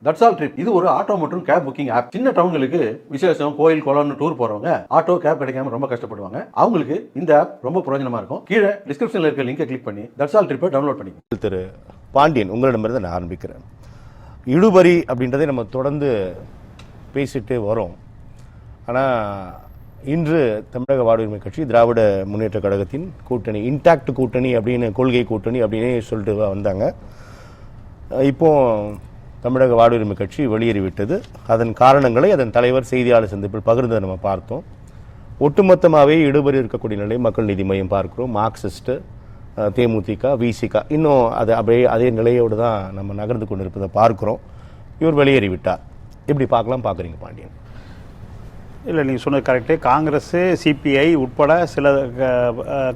That's all trip இது ஒரு auto மற்றும் கேப் புக்கிங் ஆப். சின்ன டவுன்களுக்கு விசேஷம், கோயில், குளம்னு டூர் போறவங்க ஆட்டோ கேப் கிடைக்காம ரொம்ப கஷ்டப்படுவாங்க. அவங்களுக்கு இந்த ஆப் ரொம்ப பிரயோஜனமா இருக்கும். கீழே டிஸ்கிரிப்ஷன்ல இருக்க லிங்கை கிளிக் பண்ணி தட்ஸ் ஆல் ட்ரிப்பை டவுன்லோட் பண்ணிக்கோங்க. திரு பாண்டியன், உங்களிடமிருந்து நான் ஆரம்பிக்கிறேன். இழுபறி அப்படின்றதை நம்ம தொடர்ந்து பேசிட்டு வரோம். ஆனால் இன்று தமிழக வாழ்வுரிமை கட்சி திராவிட முன்னேற்ற கழகத்தின் கூட்டணி, இன்டாக்ட் கூட்டணி அப்படின்னு, கொள்கை கூட்டணி அப்படின்னு சொல்லிட்டு வந்தாங்க. இப்போ தமிழக வாழ்வுரிமை கட்சி வெளியேறிவிட்டது. அதன் காரணங்களை அதன் தலைவர் செய்தியாளர் சந்திப்பில் பகிர்ந்ததை நம்ம பார்த்தோம். ஒட்டுமொத்தமாகவே இடுபறி இருக்கக்கூடிய நிலை மக்கள் நீதி மையம் பார்க்கிறோம். மார்க்சிஸ்ட், தேமுதிக, விசிக இன்னும் அது அப்படியே அதே நிலையோடு தான் நம்ம நகர்ந்து கொண்டு இருப்பதை பார்க்கிறோம். இவர் வெளியேறிவிட்டார். எப்படி பார்க்குறீங்க பாண்டியன்? இல்லை, நீங்கள் சொன்னது கரெக்டு. காங்கிரஸ், சிபிஐ உட்பட சில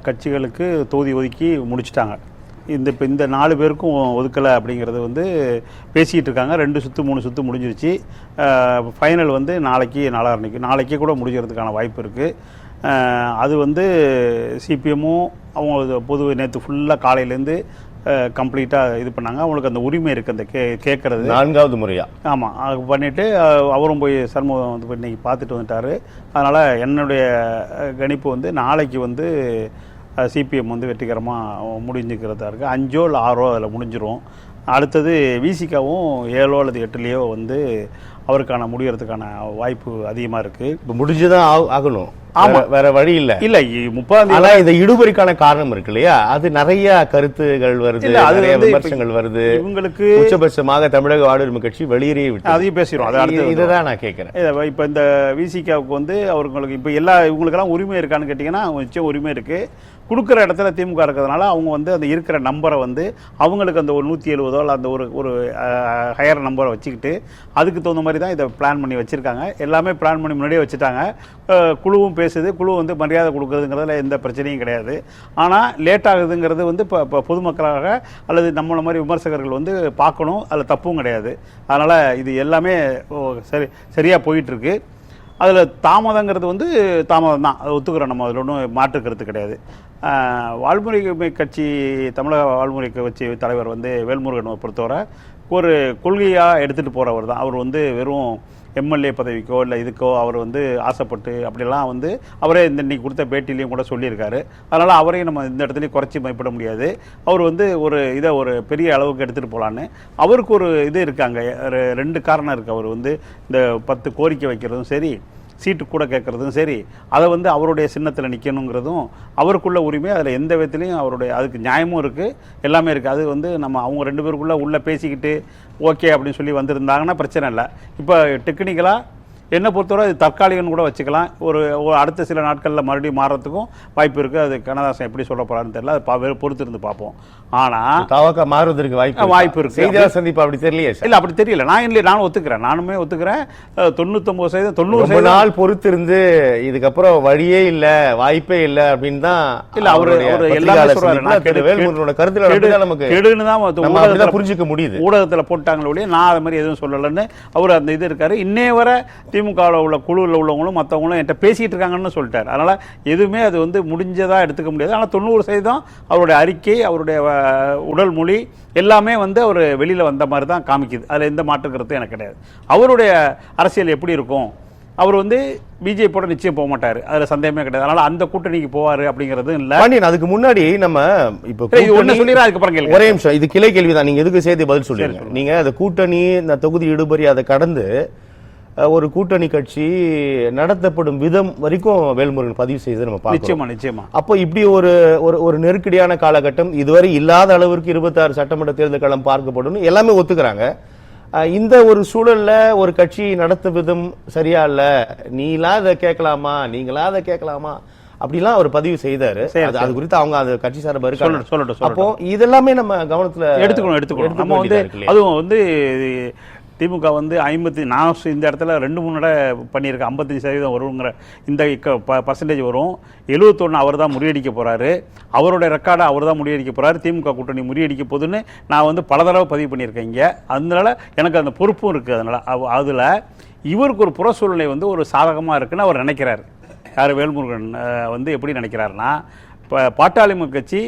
கட்சிகளுக்கு தொகுதி ஒதுக்கி முடிச்சிட்டாங்க. இப்போ இந்த 4 பேருக்கும் ஒதுக்கலை அப்படிங்கிறது பேசிக்கிட்டு இருக்காங்க. 2 சுற்று 3 சுற்று முடிஞ்சிருச்சு. ஃபைனல் நாளைக்கே கூட முடிக்கிறதுக்கான வாய்ப்பு இருக்குது. அது சிபிஎம்மும் அவங்க பொது நேற்று ஃபுல்லாக காலையிலேருந்து கம்ப்ளீட்டாக இது பண்ணாங்க. அவங்களுக்கு அந்த உரிமை இருக்குது, அந்த கேட்கறது 4வது முறையாக. ஆமாம், அது பண்ணிவிட்டு அவரும் போய் சண்முகம் இன்னைக்கு பார்த்துட்டு வந்துட்டார். அதனால் என்னுடைய கணிப்பு நாளைக்கு சிபிஎம் வெற்றிகரமாக முடிஞ்சுக்கிறதா இருக்குது. 5ஓ இல்லை 6ஓ அதில் முடிஞ்சிடும். அடுத்தது விசிகாவும் 7ஓ அல்லது 8லேயோ அவருக்கான முடிகிறதுக்கான வாய்ப்பு அதிகமாக இருக்குது. இப்போ முடிஞ்சுதான் ஆகணும். வேற வழி இல்ல. 30 இந்த இடுபறிக்கான காரணம் இருக்கு இல்லையா, அது நிறைய கருத்துகள் வருது, நிறைய விமர்சனங்கள் வருது. இவங்களுக்கு உச்சபட்சமாக தமிழக வாழ்வுரிமை கட்சி வெளியேறி விட்டு அதையும் பேசிடுவோம். இதுதான் நான் கேட்கிறேன். இப்ப இந்த விசிகாவுக்கு அவங்களுக்கு இப்ப இவங்களுக்கெல்லாம் உரிமை இருக்கான்னு கேட்டீங்கன்னா நிச்சயம் உரிமை இருக்கு. கொடுக்குற இடத்துல திமுக இருக்கிறதுனால அவங்க அந்த இருக்கிற நம்பரை அவங்களுக்கு அந்த ஒரு 170 அல்ல அந்த ஒரு ஹையர் நம்பரை வச்சுக்கிட்டு அதுக்கு தகுந்த மாதிரி தான் இதை பிளான் பண்ணி வச்சுருக்காங்க. எல்லாமே பிளான் பண்ணி முன்னாடியே வச்சுட்டாங்க. குழுவும் பேசுது, குழு மரியாதை கொடுக்குறதுங்கிறதுல எந்த பிரச்சனையும் கிடையாது. ஆனால் லேட் ஆகுதுங்கிறது இப்போ பொதுமக்களாக அல்லது நம்மள மாதிரி விமர்சகர்கள் பார்க்கணும், அதில் தப்பும் கிடையாது. அதனால் இது எல்லாமே சரியாக போயிட்டுருக்கு. அதில் தாமதங்கிறது தாமதம் தான், அதை ஒத்துக்கிறோம் நம்ம. அதில் ஒன்றும் மாற்றுக்கிறது கிடையாது. வாழ்முறை கட்சி, தமிழக வாழ்முறை கட்சி தலைவர் வேல்முருகனை பொறுத்தவரை ஒரு கொள்கையாக எடுத்துகிட்டு போகிறவர் தான். அவர் வெறும் எம்எல்ஏ பதவிக்கோ இல்லை இதுக்கோ அவர் ஆசைப்பட்டு அப்படிலாம் அவரே இன்னைக்கு கொடுத்த பேட்டிலையும் கூட சொல்லியிருக்காரு. அதனால் அவரையும் நம்ம இந்த இடத்துலையும் குறைச்சி மதிப்பிட முடியாது. அவர் ஒரு இதை ஒரு பெரிய அளவுக்கு எடுத்துகிட்டு போகலான்னு அவருக்கு ஒரு இது இருக்காங்க. 2 காரணம் இருக்குது. அவர் இந்த 10 கோரிக்கை வைக்கிறதும் சரி, சீட்டு கூட கேட்குறதும் சரி, அதை அவருடைய சின்னத்தில் நிற்கணுங்கிறதும் அவருக்குள்ள உரிமை. அதில் எந்த விதத்துலையும் அதுக்கு நியாயமும் இருக்குது, எல்லாமே இருக்குது. அது நம்ம அவங்க 2 பேருக்குள்ளே உள்ளே பேசிக்கிட்டு ஓகே அப்படின்னு சொல்லி வந்திருந்தாங்கன்னா பிரச்சனை இல்லை. இப்போ டெக்னிக்கலாக என்னை பொறுத்தவரை அது தற்காலிகம் கூட வச்சுக்கலாம். ஒரு அடுத்த சில நாட்களில் மறுபடியும் மாறுறதுக்கும் வாய்ப்பு இருக்குது. அது கண்ணதாசன் எப்படி சொல்ல போகிறான்னு தெரியல, அது பொறுத்து இருந்து பார்ப்போம். ஆனால் மாறுவதற்கு வாய்ப்பு இருக்கு. செய்தியாளர் சந்திப்பு அப்படி தெரியலையே. இல்லை, அப்படி தெரியல. நானும் ஒத்துக்கிறேன். நானுமே ஒத்துக்கிறேன். 99% 90 நாள் பொறுத்து இருந்து இதுக்கப்புறம் வழியே இல்லை, வாய்ப்பே இல்லை அப்படின்னு தான். இல்லை, அவர் எல்லாமே சொல்றாரு. வேல்முருகனோட கருத்துல நமக்கு கெடுன்னு தான் புரிஞ்சுக்க முடியுது. ஊடகத்தில் போட்டாங்களே ஒழிய நான் அது மாதிரி எதுவும் சொல்லலைன்னு அவர் அந்த இது இருக்காரு. இன்னே வர திமுகவில் உள்ள குழுவில் உள்ளவங்களும் மற்றவங்களும் என்கிட்ட பேசிகிட்டு இருக்காங்கன்னு சொல்லிட்டார். அதனால் எதுவுமே அது முடிஞ்சதாக எடுத்துக்க முடியாது. ஆனால் 90% அவருடைய அறிக்கை, அவருடைய உடல் மொழி எல்லாமே அவர் வெளியில் வந்த மாதிரி தான் காமிக்குது. அதில் எந்த மாற்று கருத்தும் எனக்கு கிடையாது. அவருடைய அரசியல் எப்படி இருக்கும், அவர் பிஜேபியோட நிச்சயம் போக மாட்டார், அதில் சந்தேகமே கிடையாது. அதனால் அந்த கூட்டணிக்கு போவார் அப்படிங்கிறது இல்லை. அதுக்கு முன்னாடி நம்ம இப்போ ஒன்று சொல்லிடுறேன், அதுக்கப்புறம் கேள்வி. ஒரே நிமிஷம், இது கிளை கேள்வி தான். நீங்கள் எதுக்கு சேர்த்து பதில் சொல்லிடுங்க. நீங்கள் அந்த கூட்டணி, இந்த தொகுதி இடுபறி அதை கடந்து ஒரு கூட்டணி கட்சி நடத்தப்படும் விதம் வரைக்கும் வேல்முருகன் பதிவு செய்து நம்ம பார்க்கிறோம். நிச்சயமா. அப்போ இப்படி ஒரு நெருக்கடியான காலகட்டம், இதுவரை இல்லாத அளவிற்கு 26 சட்டமன்ற தேர்தல் களம் பார்க்கப்படும் எல்லாமே ஒத்துக்கிறாங்க. இந்த ஒரு சூழல்ல ஒரு கட்சி நடத்த விதம் சரியா இல்ல, நீங்களா அதை கேட்கலாமா அப்படிலாம் அவர் பதிவு செய்தாரு. அது குறித்து அவங்க அந்த கட்சி சார்பா இருக்காங்க. அப்போ இதெல்லாமே நம்ம கவனத்துல எடுத்துக்கணும். நம்ம அதுவும் திமுக 50, நான் இந்த இடத்துல 2-3 பண்ணியிருக்கேன். 55% வருங்கிற இந்த பர்சன்டேஜ் வரும். 71 அவர் தான் முறியடிக்க போகிறாரு. அவருடைய ரெக்கார்டை அவர் தான் முறியடிக்க போகிறாரு. திமுக கூட்டணி முறியடிக்க போகுதுன்னு நான் பல தடவை பதிவு பண்ணியிருக்கேன் இங்கே. அதனால எனக்கு அந்த பொறுப்பும் இருக்குது. அதனால் அதில் இவருக்கு ஒரு புற சூழ்நிலை ஒரு சாதகமாக இருக்குன்னு அவர் நினைக்கிறார். யார், வேல்முருகன் எப்படி நினைக்கிறாருன்னா, இப்போ பாட்டாளி கட்சி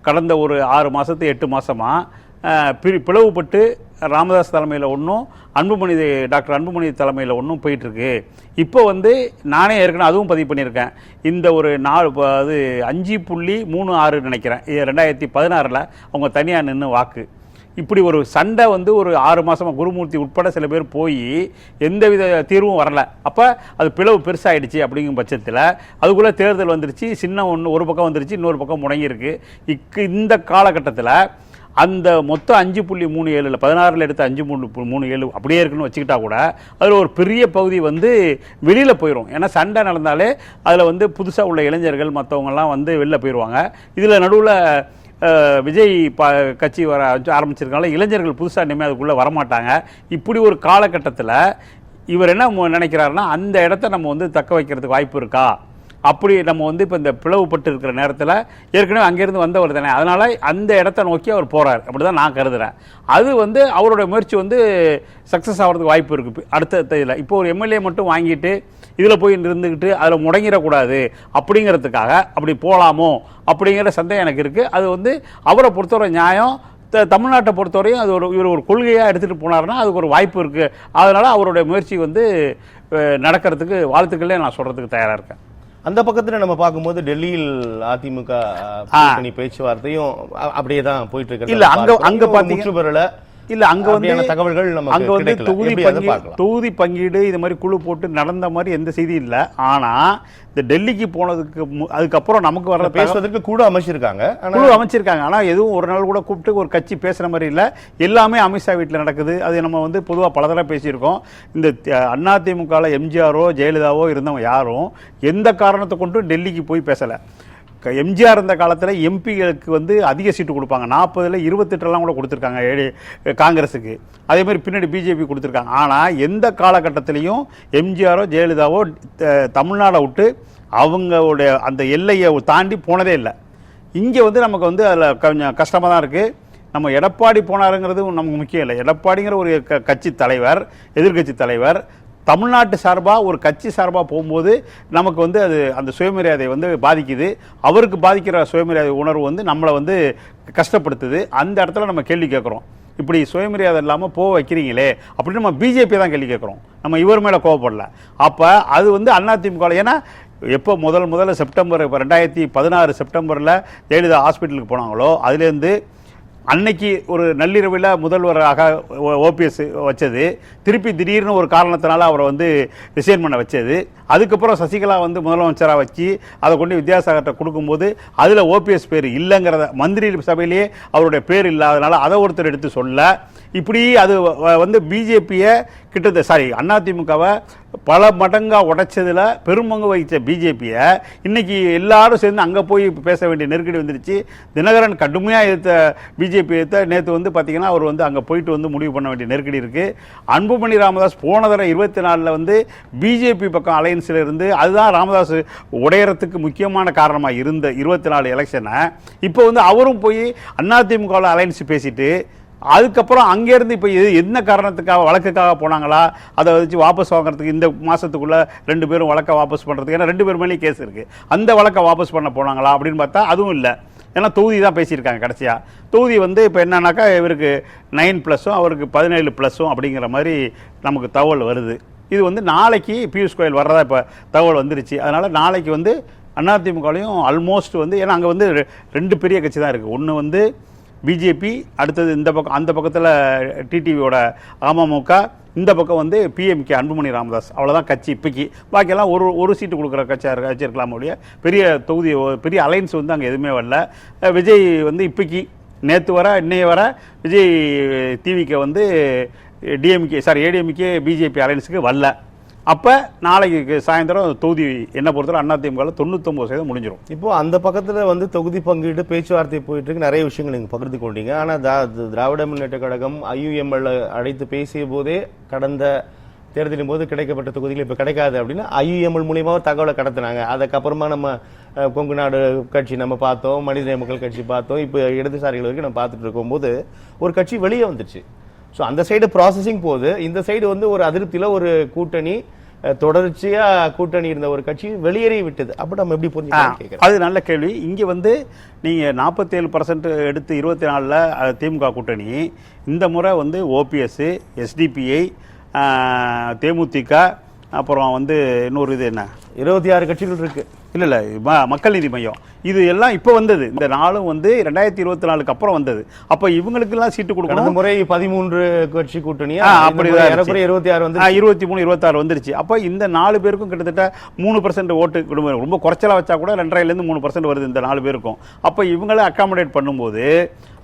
கடந்த ஒரு 6 மாதத்து 8 மாதமாக பிளவுபட்டு ராமதாஸ் தலைமையில் ஒன்றும் அன்புமணி டாக்டர் அன்புமணி தலைமையில் ஒன்றும் போயிட்டுருக்கு. இப்போ வந்து நானே ஏற்கனவே அதுவும் பதிவு பண்ணியிருக்கேன். இந்த ஒரு 5.36 நினைக்கிறேன் 2016 அவங்க தனியாக நின்று வாக்கு. இப்படி ஒரு சண்டை வந்து ஒரு 6 மாதமாக குருமூர்த்தி உட்பட சில பேர் போய் எந்தவித தீர்வும் வரல. அப்போ அது பிளவு பெருசாகிடுச்சு. அப்படிங்கும் பட்சத்தில் அதுக்குள்ளே தேர்தல் வந்துருச்சு. சின்ன ஒரு பக்கம் வந்துருச்சு, இன்னொரு பக்கம் முடங்கியிருக்கு. இந்த காலகட்டத்தில் அந்த மொத்தம் 5.37 16 எடுத்து 5.37 அப்படியே இருக்குன்னு வச்சுக்கிட்டா கூட அதில் ஒரு பெரிய பகுதி வந்து வெளியில் போயிடும். ஏன்னா சண்டை நடந்தாலே அதில் வந்து புதுசாக உள்ள இளைஞர்கள் மற்றவங்கெல்லாம் வந்து வெளில போயிடுவாங்க. இதில் நடுவில் விஜய் கட்சி வர ஆரம்பிச்சிருக்கனால இளைஞர்கள் புதுசாக இனிமேல் அதுக்குள்ளே வரமாட்டாங்க. இப்படி ஒரு காலகட்டத்தில் இவர் என்ன நினைக்கிறாருன்னா, அந்த இடத்த நம்ம வந்து தக்க வைக்கிறதுக்கு வாய்ப்பு இருக்கா? அப்படி நம்ம வந்து இப்போ இந்த பிளவுபட்டு இருக்கிற நேரத்தில் ஏற்கனவே அங்கேருந்து வந்தவர் தானே, அதனால் அந்த இடத்த நோக்கி அவர் போகிறார். அப்படி தான் நான் கருதுகிறேன். அது வந்து அவருடைய முயற்சி வந்து சக்ஸஸ் ஆகிறதுக்கு வாய்ப்பு இருக்குது. அடுத்த இதில் இப்போ ஒரு எம்எல்ஏ மட்டும் வாங்கிட்டு இதில் போய் இருந்துக்கிட்டு அதில் முடங்கிடக்கூடாது அப்படிங்கிறதுக்காக அப்படி போகலாமோ அப்படிங்கிற சந்தேகம் எனக்கு இருக்குது. அது வந்து அவரை பொறுத்தவரை நியாயம். தமிழ்நாட்டை பொறுத்தவரையும் அது இவர் ஒரு கொள்கையாக எடுத்துகிட்டு போனார்னா அதுக்கு ஒரு வாய்ப்பு இருக்குது. அதனால் அவருடைய முயற்சி வந்து நடக்கிறதுக்கு வாழ்த்துக்களே நான் சொல்கிறதுக்கு தயாராக இருக்கேன். அந்த பக்கத்துல நம்ம பார்க்கும்போது டெல்லியில் அதிமுக கூட்டணி பேச்சுவார்த்தையும் அப்படியே தான் போயிட்டு இருக்கு. இல்ல அங்க பாத்தீங்கன்னா இல்ல அங்க வந்து தகவல்கள் அங்க வந்து தொகுதி பங்கீடு இது மாதிரி குழு போட்டு நடந்த மாதிரி எந்த செய்தி இல்ல. ஆனா இந்த டெல்லிக்கு போனதுக்கு அதுக்கப்புறம் நமக்கு வர பேசுவதற்கு குழு அமைச்சிருக்காங்க. ஆனா எதுவும் ஒரு நாள் கூட கூப்பிட்டு ஒரு கட்சி பேசுற மாதிரி இல்ல. எல்லாமே அமித்ஷா வீட்டில் நடக்குது. அது நம்ம வந்து பொதுவாக பல தடவை பேசியிருக்கோம். இந்த அதிமுக எம்ஜிஆரோ ஜெயலலிதாவோ இருந்தவங்க யாரும் எந்த காரணத்தை கொண்டும் டெல்லிக்கு போய் பேசல. எம்ஜிஆர் இருந்த காலத்தில் எம்பிகளுக்கு வந்து அதிக சீட்டு கொடுப்பாங்க. 40ல் 28 கூட கொடுத்துருக்காங்க காங்கிரஸுக்கு. அதே மாதிரி பின்னாடி பிஜேபி கொடுத்துருக்காங்க. ஆனால் எந்த காலகட்டத்திலையும் எம்ஜிஆரோ ஜெயலலிதாவோ தமிழ்நாடை விட்டு அவங்களுடைய அந்த எல்லையை தாண்டி போனதே இல்லை. இங்கே வந்து நமக்கு வந்து அதில் கொஞ்சம் கஷ்டமாக தான் இருக்குது. நம்ம எடப்பாடி போனாருங்கிறது நமக்கு முக்கியம் இல்லை. எடப்பாடிங்கிற ஒரு கட்சி தலைவர், எதிர்கட்சி தலைவர் தமிழ்நாட்டு சார்பாக ஒரு கட்சி சார்பாக போகும்போது நமக்கு வந்து அது அந்த சுயமரியாதை வந்து பாதிக்குது. அவருக்கு பாதிக்கிற சுயமரியாதை உணர்வு வந்து நம்மளை வந்து கஷ்டப்படுத்துது. அந்த இடத்துல நம்ம கேள்வி கேட்குறோம், இப்படி சுயமரியாதை இல்லாமல் போக வைக்கிறீங்களே அப்படின்னு நம்ம பிஜேபி தான் கேள்வி கேட்குறோம். நம்ம இவர் மேலே கோவப்படல. அப்போ அது வந்து அதிமுக, ஏன்னா எப்போ முதல்ல செப்டம்பர் 2016 செப்டம்பரில் ஜெயலலிதா ஹாஸ்பிட்டலுக்கு போனாங்களோ அதுலேருந்து அன்னைக்கு ஒரு நள்ளிரவில் முதல்வராக ஓபிஎஸ் வச்சது, திருப்பி திடீர்னு ஒரு காரணத்தினால அவரை வந்து ரிசைன் பண்ண வச்சது, அதுக்கப்புறம் சசிகலா வந்து முதலமைச்சராக வச்சு அதை கொண்டு வித்யாசாகர்கிட்ட கொடுக்கும்போது அதில் ஓபிஎஸ் பேர் இல்லைங்கிறத மந்திரி சபையிலேயே அவருடைய பேர் இல்லாதனால அதை ஒருத்தர் எடுத்து சொல்ல, இப்படி அது வந்து பிஜேபியை அதிமுகவை பல மடங்காக உடைச்சதில் பெரும்பங்கு வகித்த பிஜேபியை இன்னைக்கு எல்லாரும் சேர்ந்து அங்கே போய் பேச வேண்டிய நெருக்கடி வந்துருச்சு. தினகரன் கடுமையாக எதிர்த்த பிஜேபி நேற்று வந்து பார்த்தீங்கன்னா அவர் வந்து அங்கே போயிட்டு வந்து முடிவு பண்ண வேண்டிய நெருக்கடி இருக்குது. அன்புமணி ராமதாஸ் போன தடவை 24 வந்து பிஜேபி பக்கம் அலையன்ஸில் இருந்து அதுதான் ராமதாஸ் உடையறதுக்கு முக்கியமான காரணமாக இருந்த 24 எலெக்ஷனை இப்போ வந்து அவரும் போய் அதிமுகவில் அலையன்ஸ் பேசிட்டு அதுக்கப்புறம் அங்கேருந்து இப்போ என்ன காரணத்துக்காக வழக்குக்காக போனாங்களா, அதை வச்சு வாபஸ் வாங்குறதுக்கு இந்த மாதத்துக்குள்ளே 2 பேரும் வழக்கை வாபஸ் பண்ணுறதுக்கு, ஏன்னா 2 பேர் மேலேயும் கேஸ் இருக்குது, அந்த வழக்கை வாபஸ் பண்ண போனாங்களா அப்படின்னு பார்த்தா அதுவும் இல்லை. ஏன்னா தொகுதி தான் பேசியிருக்காங்க கடைசியாக. தொகுதி வந்து இப்போ என்னன்னாக்கா இவருக்கு 9+ம் அவருக்கு 17+ அப்படிங்கிற மாதிரி நமக்கு தகவல் வருது. இது வந்து நாளைக்கு பியூஷ் கோயல் வர்றதா இப்போ தகவல் வந்துருச்சு. அதனால் நாளைக்கு வந்து அதிமுகலையும் ஆல்மோஸ்ட் வந்து, ஏன்னா அங்கே வந்து 2 பெரிய கட்சி தான் இருக்குது. ஒன்று வந்து பிஜேபி, அடுத்தது இந்த பக்கம் அந்த பக்கத்தில் டிடிவியோட அமமுக, இந்த பக்கம் வந்து பிஎம்கே அன்புமணி ராமதாஸ். அவ்வளோதான் கட்சி இப்போக்கி. பாக்கியெல்லாம் ஒரு சீட்டு கொடுக்குற கட்சி இருக்கலாம் ஒழிய பெரிய தொகுதி பெரிய அலைன்ஸ் வந்து அங்கே எதுவுமே வரல. விஜய் வந்து இப்போக்கி நேற்று வர இன்னைய வர விஜய் டிவிக்கு வந்து ஏடிஎம்கே பிஜேபி அலைன்ஸுக்கு வரல. அப்போ நாளைக்கு சாயந்தரம் தொகுதி என்ன பொறுத்தவரை அதிமுகவில் 99% முடிஞ்சிடும். இப்போது அந்த பக்கத்தில் வந்து தொகுதி பங்கீடு பேச்சுவார்த்தை போயிட்டு இருக்கு, நிறைய விஷயங்கள் நீங்கள் பகிர்ந்து கொண்டீங்க. ஆனால் திராவிட முன்னேற்ற கழகம் IUML அழைத்து பேசிய போதே கடந்த தேர்தலின் போது கிடைக்கப்பட்ட தொகுதிகள் இப்போ கிடைக்காது அப்படின்னு IUML மூலியமாக தகவலை கடத்தினாங்க. அதுக்கப்புறமா நம்ம கொங்கு நாடு கட்சி நம்ம பார்த்தோம், மனித மக்கள் கட்சி பார்த்தோம், இப்போ இடதுசாரிகள் வரைக்கும் நம்ம பார்த்துட்டு இருக்கும்போது ஒரு கட்சி வெளியே வந்துச்சு. ஸோ அந்த சைடு ப்ராசஸிங் போகுது, இந்த சைடு வந்து ஒரு அதிருப்தியில் ஒரு கூட்டணி தொடர்ச்சியா கூட்டணி இருந்த ஒரு கட்சி வெளியேறி விட்டது. அப்ப நம்ம எப்படி புரிஞ்சுக்கலாம்? அது நல்ல கேள்வி. இங்க வந்து நீங்க 47% எடுத்து 24ல் திமுக கூட்டணி, இந்த முறை வந்து ஓபிஎஸ், எஸ்டிபிஐ, தேமுதிக, அப்புறம் வந்து இன்னொரு இது என்ன 26 கட்சிகள் இருக்கு. இல்லை மக்கள் நீதி மையம், இது எல்லாம் இப்போ வந்தது. இந்த நாளும் வந்து 2024க்கு அப்புறம் வந்தது. அப்போ இவங்களுக்கெல்லாம் சீட்டு கொடுக்கணும். கடந்த முறை 13 கட்சி கூட்டணியா, அப்படிதான் 26 வந்து 23 26 வந்துருச்சு. அப்போ இந்த 4 பேருக்கும் கிட்டத்தட்ட 3% ஓட்டு குடும்பம், ரொம்ப குறைச்சலா வச்சா கூட 2.5லேருந்து 3% வருது இந்த 4 பேருக்கும். அப்போ இவங்கள அக்காமடேட் பண்ணும்போது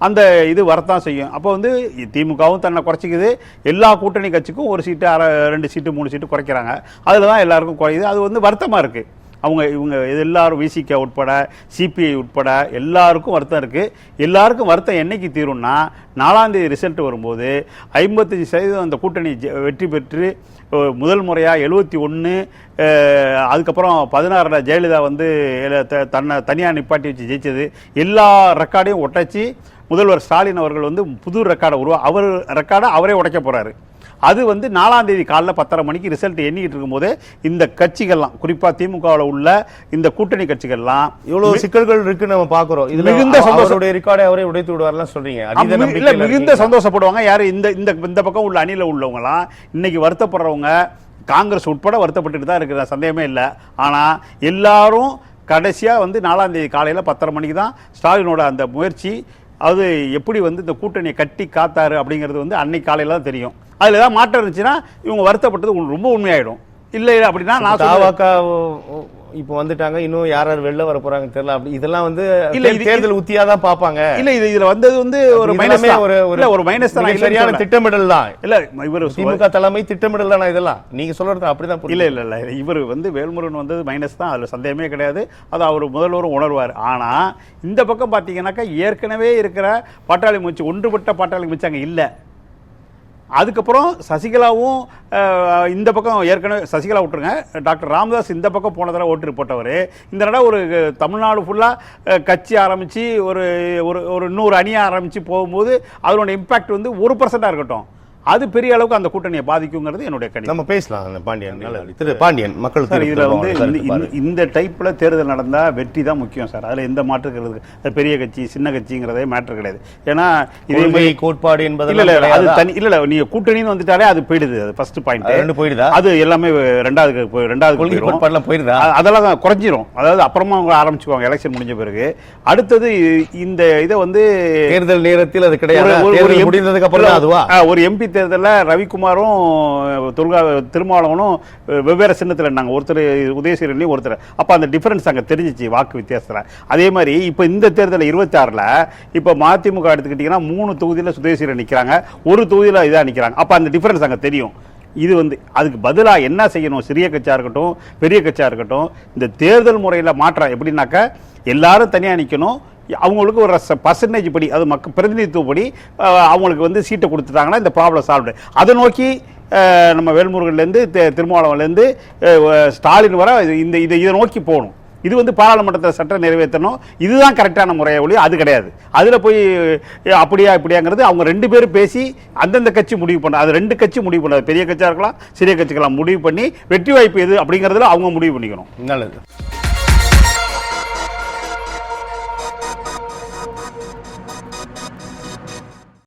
அந்த இது வரத்தான் செய்யும். அப்போ வந்து திமுகவும் தன்னை குறைச்சிக்குது, எல்லா கூட்டணி கட்சிக்கும் ஒரு சீட்டு 2 சீட்டு 3 சீட்டு குறைக்கிறாங்க. அதில் தான் எல்லாருக்கும் குறையுது. அது வந்து வருத்தமாக இருக்குது. இவங்க இது எல்லாரும் விசிக உட்பட, சிபிஐ உட்பட எல்லாருக்கும் வருத்தம் இருக்குது. எல்லாருக்கும் வருத்தம் என்னைக்கு தீரும்னா 4ஆம் தேதி ரிசல்ட் வரும்போது 55% அந்த கூட்டணி வெற்றி பெற்று முதல் முறையாக 71, அதுக்கப்புறம் 16ல் ஜெயலலிதா வந்து தனியாக நிப்பாட்டி வச்சு ஜெயிச்சது, எல்லா ரெக்கார்டையும் ஒட்டச்சு முதல்வர் ஸ்டாலின் அவர்கள் வந்து புது ரெக்கார்டை அவர் ரெக்கார்டை அவரே உடைக்க போகிறாரு. அது வந்து 4ஆம் தேதி காலைல 10:30 மணிக்கு ரிசல்ட் எண்ணிக்கிட்டு இருக்கும்போது இந்த கட்சிகள்லாம், குறிப்பா திமுகவில் உள்ள இந்த கூட்டணி கட்சிகள்லாம் இவ்வளவு சிக்கல்கள் இருக்கு நம்ம பாக்குறோம். இதுல மிகுந்த சந்தோஷம், ரெக்கார்டை அவரே உடைத்து விடுவார்லாம் சொல்றீங்க. இல்ல, மிகுந்த சந்தோஷப்படுவாங்க. யாரு இந்த பக்கம் உள்ள அணியில உள்ளவங்கலாம் இன்னைக்கு வருத்தப்படுறவங்க காங்கிரஸ் உட்பட வருத்தப்பட்டு தான் இருக்கிற சந்தேகமே இல்லை. ஆனா எல்லாரும் கடைசியா வந்து 4ஆம் தேதி காலையில 10:30 மணிக்கு தான் ஸ்டாலினோட அந்த முயற்சி, அது எப்படி வந்து இந்த கூட்டணியை கட்டி காத்தாரு அப்படிங்கிறது வந்து அன்னைக்கு காலையில தான் தெரியும். அதில் ஏதாவது மாற்றம் இருந்துச்சுன்னா இவங்க வருத்தப்பட்டது ரொம்ப உண்மையாயிடும். இல்லை அப்படின்னா நான் இப்போ வந்துட்டாங்க, இன்னும் யார் வெளில வர போறாங்க தெரியல. அப்படி இதெல்லாம் வந்து இல்ல தேர்தல் உத்தியா தான் பாப்பாங்க. இல்ல இதுல வந்தது வந்து ஒரு மைனஸ், ஒரு மைனஸ் தான். சரியான திட்டமிடல் தான். இல்ல இவர் திமுக தலைமை திட்டமிடல் தான் இதெல்லாம். நீங்க சொல்றது அப்படிதான். இல்ல இவர் வந்து வேல்முருகன் வந்தது மைனஸ் தான், அதுல சந்தேகமே கிடையாது. அது அவர் முதல்வரும் உணர்வார். ஆனா இந்த பக்கம் பாத்தீங்கன்னாக்கா ஏற்கனவே இருக்கிற பாட்டாளி முயற்சி, ஒன்றுபட்ட பாட்டாளி முயற்சி அங்க இல்ல. அதுக்கப்புறம் சசிகலாவும் இந்த பக்கம் ஏற்கனவே சசிகலா விட்டுருங்க, டாக்டர் ராமதாஸ் இந்த பக்கம் போன தடவை ஓட்டு போட்டவர், இந்த தடவை ஒரு தமிழ்நாடு ஃபுல்லாக கட்சி ஆரம்பித்து ஒரு இன்னொரு அணியாக ஆரம்பித்து போகும்போது அதனோட இம்பாக்ட் வந்து 1% இருக்கட்டும், அது பெரிய அளவுக்கு அந்த கூட்டணியை பாதிக்குங்கிறது என்னுடைய கணிப்பு. நம்ம பேசலாம் பாண்டியன். திரு பாண்டியன், மக்கள் இதில் வந்து இந்த டைப்பில் தேர்தல் நடந்தால் வெற்றி தான் முக்கியம் சார். அதில் எந்த மாற்றுக்கிறது, பெரிய கட்சி சின்ன கட்சிங்கிறதே மேட்டர் கிடையாது. ஏன்னா இதே கோட்பாடு என்பது இல்லை அது தனி இல்லை. நீங்கள் கூட்டணின்னு வந்துட்டாலே அது போயிடுது. அது ஃபர்ஸ்ட் பாயிண்ட் போயிடுதா, அது எல்லாமே ரெண்டாவது கோட்பாடுலாம் போயிடுதா, அதெல்லாம் குறைஞ்சிரும். அதாவது அப்புறமா அவங்க ஆரம்பிச்சுக்குவாங்க எலெக்ஷன் முடிஞ்ச பிறகு. அடுத்தது இந்த இதை வந்து தேர்தல் நேரத்தில் அது கிடையாது, முடிந்ததுக்கு அப்புறம் அதுவா ஒரு எம்பி தேர்தலில் ரவிக்குமாரும் திருமாவளவனும் வெவ்வேறு சின்னத்தில் இருந்தாங்க, ஒருத்தர் உதயசீரன்லையும் ஒருத்தர். அப்போ அந்த டிஃபரன்ஸ் அங்கே தெரிஞ்சிச்சு வாக்கு வித்தியாசத்தில். அதே மாதிரி இப்போ இந்த தேர்தலில் 26ல் இப்போ மதிமுக எடுத்துக்கிட்டிங்கன்னா 3 தொகுதியில் சுதேசீரன் நிற்கிறாங்க, ஒரு தொகுதியில் இதாக நிற்கிறாங்க. அப்போ அந்த டிஃபரன்ஸ் அங்கே தெரியும். இது வந்து அதுக்கு பதிலாக என்ன செய்யணும், சிறிய கட்சியாக இருக்கட்டும் பெரிய கட்சியாக இருக்கட்டும், இந்த தேர்தல் முறையில் மாற்றம் எப்படின்னாக்கா எல்லாரும் தனியாக நிற்கணும், அவங்களுக்கு ஒரு பர்சன்டேஜ் படி, அது மக்கள் பிரதிநிதித்துவப்படி அவங்களுக்கு வந்து சீட்டை கொடுத்துட்டாங்கன்னா இந்த ப்ராப்ளம் சால்வ். அதை நோக்கி நம்ம வேல்முருகன்லேருந்து திருமாவளவன்லேருந்து ஸ்டாலின் வர இதை நோக்கி போகணும். இது வந்து பாராளுமன்றத்தை சட்டம் நிறைவேற்றணும், இதுதான் கரெக்டான முறையை ஒழிய அது கிடையாது. அதில் போய் இப்படியாங்கிறது அவங்க 2 பேரும் பேசி அந்தந்த கட்சி முடிவு பண்ண, அது 2 கட்சி முடிவு பண்ணாது, பெரிய கட்சியாக இருக்கலாம் சிறிய கட்சிகளாம் முடிவு பண்ணி வெற்றி வாய்ப்பு எது அப்படிங்கிறதுல அவங்க முடிவு பண்ணிக்கணும். நல்லது.